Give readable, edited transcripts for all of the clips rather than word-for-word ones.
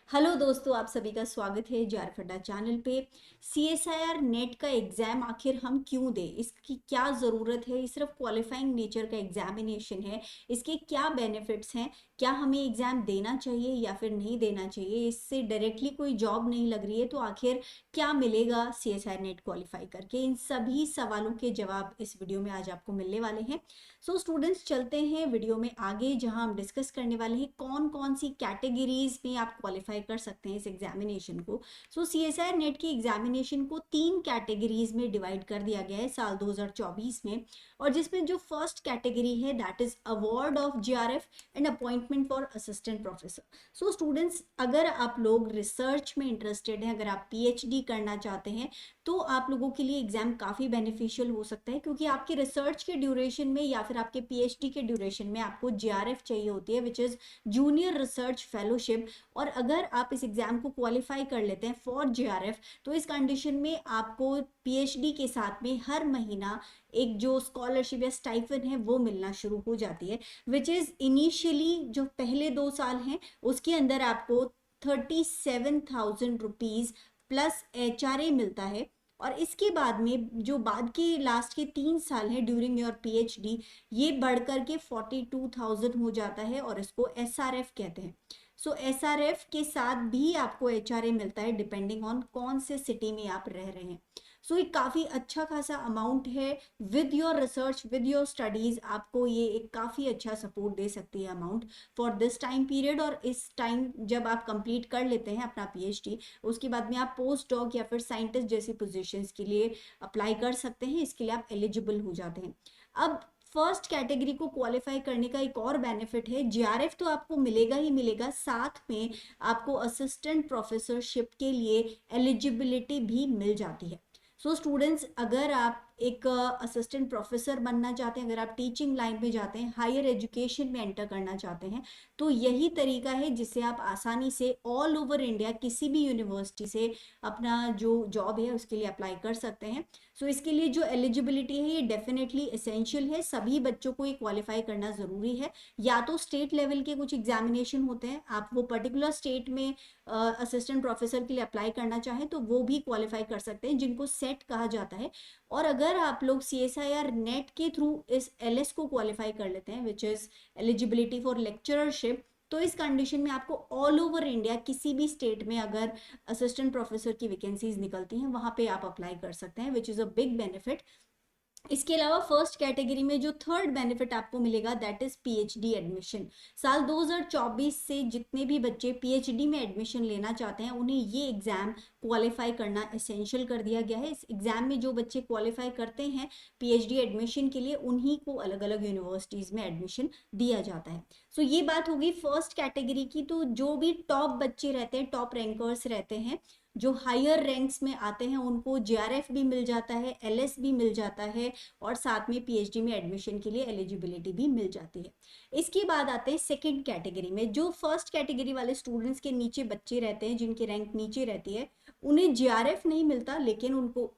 Hello दोस्तों, आप सभी का स्वागत है जारफंडा चैनल पे। सीएसआईआर नेट का एग्ज़ाम आखिर हम क्यों दें, इसकी क्या ज़रूरत है। ये सिर्फ क्वालिफाइंग नेचर का एग्जामिनेशन है। इसके क्या बेनिफिट्स हैं, क्या हमें एग्ज़ाम देना चाहिए या फिर नहीं देना चाहिए। इससे डायरेक्टली कोई जॉब नहीं लग रही है तो आखिर क्या मिलेगा सीएसआईआर नेट क्वालिफाई करके। इन सभी सवालों के जवाब इस वीडियो में आज आपको मिलने वाले हैं। सो स्टूडेंट्स, चलते हैं वीडियो में आगे, जहां हम डिस्कस करने वाले हैं कौन कौन सी कैटेगरीज में आप क्वालिफाई कर सकते हैं इस एग्जामिनेशन को। सो सीएसआईआर नेट की एग्जामिनेशन को 3 कैटेगरीज में डिवाइड कर दिया गया है साल 2024 में। और जिसमें जो फर्स्ट कैटेगरी है that is award of GRF and appointment for assistant professor. So students, अगर आप लोग रिसर्च में इंटरेस्टेड हैं, अगर आप पीएचडी करना चाहते हैं तो आप लोगों के लिए एग्जाम काफ़ी बेनिफिशियल हो सकता है, क्योंकि आपके रिसर्च के ड्यूरेशन में या फिर आपके पीएचडी के ड्यूरेशन में आपको जीआरएफ चाहिए होती है, which is junior research fellowship. और अगर आप इस एग्ज़ाम को क्वालिफाई कर लेते हैं फॉर जीआरएफ, तो इस कंडीशन में आपको पीएचडी के साथ में हर महीना एक जो स्कॉलरशिप या स्टाइफन है वो मिलना शुरू हो जाती है, विच इज़ इनिशियली जो पहले 2 साल हैं उसके अंदर आपको 37,000 रुपीज़ प्लस एचआरए मिलता है। और इसके बाद में जो बाद के लास्ट के 3 साल हैं ड्यूरिंग योर पीएचडी, ये बढ़कर के 42,000 हो जाता है और इसको एसआरएफ कहते हैं। सो एसआरएफ के साथ भी आपको एचआरए मिलता है डिपेंडिंग ऑन कौन से सिटी में आप रह रहे हैं। सो ये काफ़ी अच्छा खासा अमाउंट है। With your research, with your studies, आपको ये एक काफ़ी अच्छा सपोर्ट दे सकती है amount for this time period. और इस टाइम जब आप कंप्लीट कर लेते हैं अपना पीएचडी, उसके बाद में आप पोस्ट डॉक या फिर साइंटिस्ट जैसी पोजीशंस के लिए अप्लाई कर सकते हैं। इसके लिए आप एलिजिबल हो जाते हैं। अब फर्स्ट कैटेगरी को क्वालिफाई करने का एक और बेनिफिट है, जीआरएफ तो आपको मिलेगा ही मिलेगा, साथ में आपको असिस्टेंट प्रोफेसरशिप के लिए एलिजिबिलिटी भी मिल जाती है। सो स्टूडेंट्स, अगर आप एक असिस्टेंट प्रोफेसर बनना चाहते हैं, अगर आप टीचिंग लाइन में जाते हैं, हायर एजुकेशन में एंटर करना चाहते हैं, तो यही तरीका है जिससे आप आसानी से ऑल ओवर इंडिया किसी भी यूनिवर्सिटी से अपना जो जॉब है उसके लिए अप्लाई कर सकते हैं। सो इसके लिए जो एलिजिबिलिटी है ये डेफिनेटली एसेंशियल है, सभी बच्चों को ये क्वालिफाई करना ज़रूरी है। या तो स्टेट लेवल के कुछ एग्जामिनेशन होते हैं, आप वो पर्टिकुलर स्टेट में असिस्टेंट प्रोफेसर के लिए अप्लाई करना चाहें तो वो भी क्वालिफाई कर सकते हैं, जिनको सेट कहा जाता है। और अगर आप लोग सीएसआईआर नेट के थ्रू इस एलएस को क्वालिफाई कर लेते हैं, which is eligibility for lecturership, तो इस कंडीशन में आपको ऑल ओवर इंडिया किसी भी स्टेट में अगर असिस्टेंट प्रोफेसर की वैकेंसीज निकलती हैं वहाँ पे आप अप्लाई कर सकते हैं, which is a big benefit. इसके अलावा फर्स्ट कैटेगरी में जो थर्ड बेनिफिट आपको मिलेगा दैट इज पीएचडी एडमिशन। साल 2024 से जितने भी बच्चे पीएचडी में एडमिशन लेना चाहते हैं उन्हें ये एग्जाम क्वालिफाई करना एसेंशियल कर दिया गया है। इस एग्जाम में जो बच्चे क्वालिफाई करते हैं पीएचडी एडमिशन के लिए, उन्हीं को अलग अलग यूनिवर्सिटीज में एडमिशन दिया जाता है। सो ये बात होगी फर्स्ट कैटेगरी की। तो जो भी टॉप बच्चे रहते हैं, टॉप रैंकर्स रहते हैं, जो हायर रैंक्स में आते हैं, उनको जीआरएफ भी मिल जाता है, एलएस भी मिल जाता है और साथ में पीएचडी में एडमिशन के लिए एलिजिबिलिटी भी मिल जाती है। इसके बाद आते हैं सेकंड कैटेगरी में। जो फर्स्ट कैटेगरी वाले स्टूडेंट्स के नीचे बच्चे रहते हैं, जिनकी रैंक नीचे रहती है, उन्हें जीआरएफ नहीं मिलता, लेकिन उनको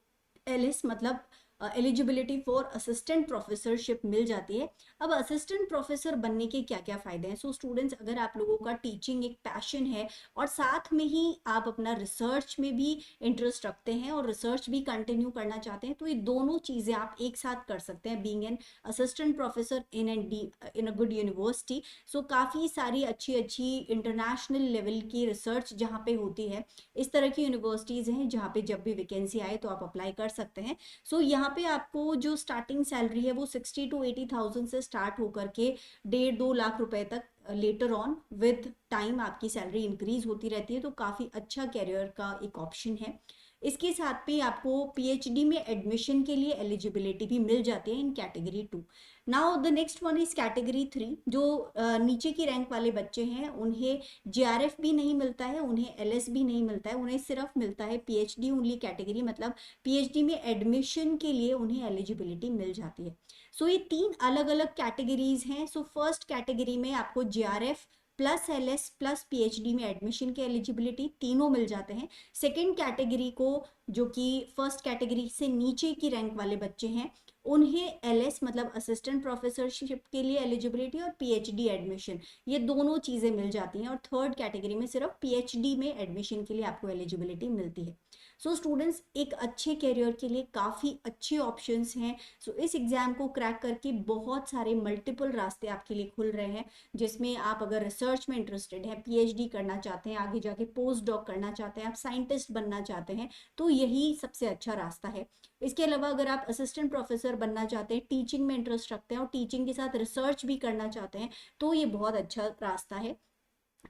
एलएस मतलब एलिजिबिलिटी फॉर असिस्टेंट प्रोफेसरशिप मिल जाती है। अब असिस्टेंट प्रोफेसर बनने के क्या क्या फ़ायदे हैं। सो स्टूडेंट्स, अगर आप लोगों का टीचिंग एक पैशन है और साथ में ही आप अपना रिसर्च में भी इंटरेस्ट रखते हैं और रिसर्च भी कंटिन्यू करना चाहते हैं, तो ये दोनों चीज़ें आप एक साथ कर सकते हैं being an assistant professor in a good university. So काफ़ी सारी अच्छी अच्छी इंटरनेशनल लेवल की रिसर्च जहाँ पे होती है, इस तरह की यूनिवर्सिटीज़ हैं जहाँ पे जब भी वैकेंसी आए तो आप अप्लाई कर सकते हैं। सो यहाँ पे आपको जो स्टार्टिंग सैलरी है वो 60 to 80,000 से स्टार्ट होकर के 1.5-2 लाख रुपए तक लेटर ऑन विद टाइम आपकी सैलरी इंक्रीज होती रहती है। तो काफ़ी अच्छा कैरियर का एक ऑप्शन है। इसके साथ में आपको पीएचडी में एडमिशन के लिए एलिजिबिलिटी भी मिल जाती है in category 2। Now the next one is category 3। जो नीचे की रैंक वाले बच्चे हैं उन्हें जीआरएफ भी नहीं मिलता है, उन्हें एलएस भी नहीं मिलता है, उन्हें सिर्फ मिलता है पीएचडी ओनली कैटेगरी, मतलब पीएचडी में एडमिशन के लिए उन्हें एलिजिबिलिटी मिल जाती है। सो ये 3 अलग अलग कैटेगरीज हैं। सो फर्स्ट कैटेगरी में आपको GRF plus LS plus PhD में एडमिशन के एलिजिबिलिटी तीनों मिल जाते हैं। सेकेंड कैटेगरी को, जो कि फर्स्ट कैटेगरी से नीचे की रैंक वाले बच्चे हैं, उन्हें एलएस मतलब असिस्टेंट प्रोफेसरशिप के लिए एलिजिबिलिटी और पीएचडी एडमिशन, ये दोनों चीज़ें मिल जाती हैं। और थर्ड कैटेगरी में सिर्फ पीएचडी में एडमिशन के लिए आपको एलिजिबिलिटी मिलती है। सो स्टूडेंट्स, एक अच्छे करियर के लिए काफ़ी अच्छे ऑप्शंस हैं। सो इस एग्ज़ाम को क्रैक करके बहुत सारे मल्टीपल रास्ते आपके लिए खुल रहे हैं, जिसमें आप अगर रिसर्च में इंटरेस्टेड हैं, पीएचडी करना चाहते हैं, आगे जाके पोस्ट डॉक करना चाहते हैं, आप साइंटिस्ट बनना चाहते हैं, तो यही सबसे अच्छा रास्ता है। इसके अलावा अगर आप असिस्टेंट प्रोफेसर बनना चाहते हैं, टीचिंग में इंटरेस्ट रखते हैं और टीचिंग के साथ रिसर्च भी करना चाहते हैं, तो ये बहुत अच्छा रास्ता है।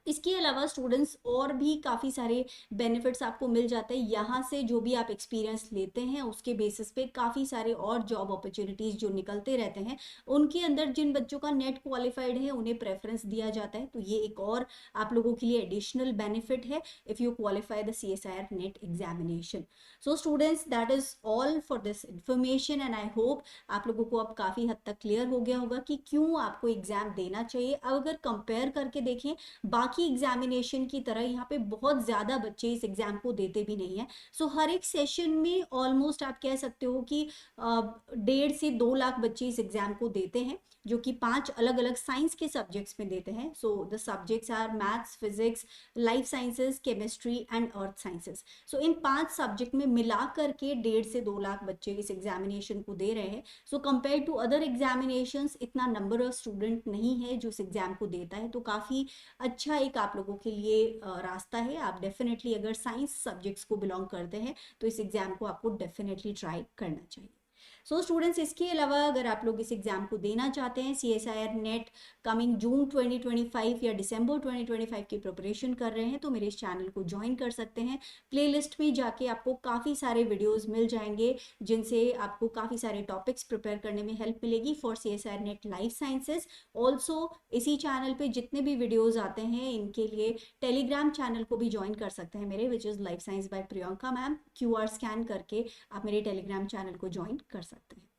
इसके अलावा स्टूडेंट्स और भी काफ़ी सारे बेनिफिट्स आपको मिल जाते हैं यहाँ से। जो भी आप एक्सपीरियंस लेते हैं उसके बेसिस पे काफ़ी सारे और जॉब अपॉर्चुनिटीज़ जो निकलते रहते हैं, उनके अंदर जिन बच्चों का नेट क्वालिफाइड है उन्हें प्रेफरेंस दिया जाता है। तो ये एक और आप लोगों के लिए एडिशनल बेनिफिट है if you qualify the CSIR net examination. So students, that is all for this information and I hope आप लोगों को अब काफ़ी हद तक क्लियर हो गया होगा कि क्यों आपको एग्ज़ाम देना चाहिए। अब अगर कंपेयर करके देखें बाकी एग्जामिनेशन की तरह, यहाँ पे बहुत ज़्यादा बच्चे इस एग्ज़ाम को देते भी नहीं है। सो हर एक सेशन में ऑलमोस्ट आप कह सकते हो कि 1.5 से 2 लाख बच्चे इस एग्ज़ाम को देते हैं, जो कि 5 अलग अलग साइंस के सब्जेक्ट्स में देते हैं। So the subjects are maths, physics, life sciences, chemistry and earth sciences. So in 5 subject में मिला करके 1.5 से 2 लाख बच्चे इस एग्जामिनेशन को दे रहे हैं। So compare to other examinations इतना नंबर ऑफ स्टूडेंट नहीं है जो इस एग्ज़ाम को देता है, तो काफ़ी अच्छा एक आप लोगों के लिए रास्ता है। आप डेफिनेटली अगर साइंस सब्जेक्ट्स को बिलोंग करते हैं तो इस एग्ज़ाम को आपको डेफिनेटली ट्राई करना चाहिए। सो स्टूडेंट्स, इसके अलावा अगर आप लोग इस एग्ज़ाम को देना चाहते हैं, CSIR नेट कमिंग जून 2025 या दिसंबर 2025 की प्रिपरेशन कर रहे हैं, तो मेरे इस चैनल को ज्वाइन कर सकते हैं। प्लेलिस्ट में जाके आपको काफ़ी सारे वीडियोस मिल जाएंगे जिनसे आपको काफ़ी सारे टॉपिक्स प्रिपेयर करने में हेल्प मिलेगी for CSIR net life sciences. Also इसी चैनल पे जितने भी वीडियोज़ आते हैं इनके लिए टेलीग्राम चैनल को भी ज्वाइन कर सकते हैं मेरे, which is life science by Priyanka ma'am. QR scan करके आप मेरे टेलीग्राम चैनल को ज्वाइन कर सकते हैं।